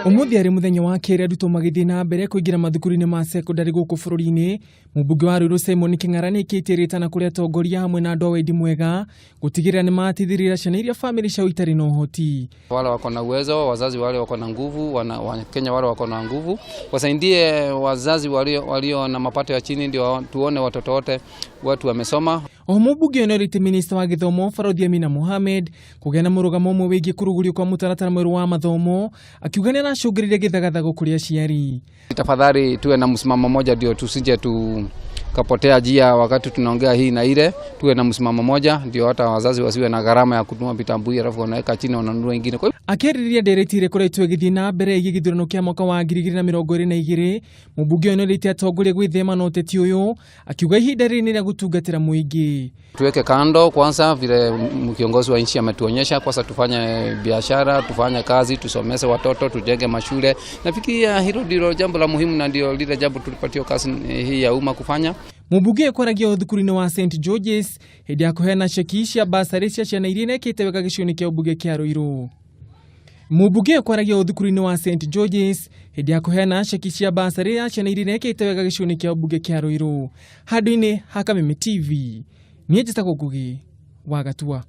Umuthi ari muthenya wa keri arutwo magithii na mbere kuingira mathukuru-ini ma secondary guku bururi-ini. Mubunge wa Ruiru Simon King'ara ni kiitiritana kuri atongoria hamwe na andu a wendi mwega gutigirira ni matithirira ciana iria family ciao itari na uhoti. Wale wako na uwezo, wazazi wale wako na nguvu, Wakenya wale wako na nguvu, wasaidie wazazi walio na mapato ya chini ndio tuone watoto wote watu wamesoma. Mubunge onorite Minister wa Githomo Farodia Amina Mohamed kugena murugamo umwe wigie kurugurio kwa mutaratara mweru wa mathomo akiugania na shuguriria githagathago kuri aciari. Tafadhali tuwe na msimamo moja ndio tusije tukapotea njia wakati tunaongea hii na ile. Tuwe na msimamo moja ndio hata wazazi wasiwe na gharama ya kununua vitambui alafu wanaweka chini wananunua ingine. Akeriria nderetire kuretwe githii na mbere igi githurano kia mwaka wa 2022 mubunge onorite atongoria gwithema na uteti uyu akiuga ihinda riri ni ria gutungatira muingi. Tuweke kando kwanza vile kiongozi wa nchi ametuonyesha, kwanza tufanye biashara, tufanye kazi, tusomese watoto, tujenge mashule. Nafikiria hilo ndilo jambo la muhimu na ndio lile jambo tulipatiwa kazi hii ya umma kufanya. Mubunge kwaragia uthukuru-ini wa St George's hindi ya kuheana ceki cia basari cia ciana iria nekite wega gicigo-ini kia ubunge kia Ruiru. Mubunge kwaragia uthukuru-ini wa St George's hindi ya kuheana ceki cia basari cia ciana iria nekite wega gicigo-ini kia ubunge kia Ruiru. Handu-ini ha Kameme TV. Niĩ njĩtagwo Ngugi wa Gatua.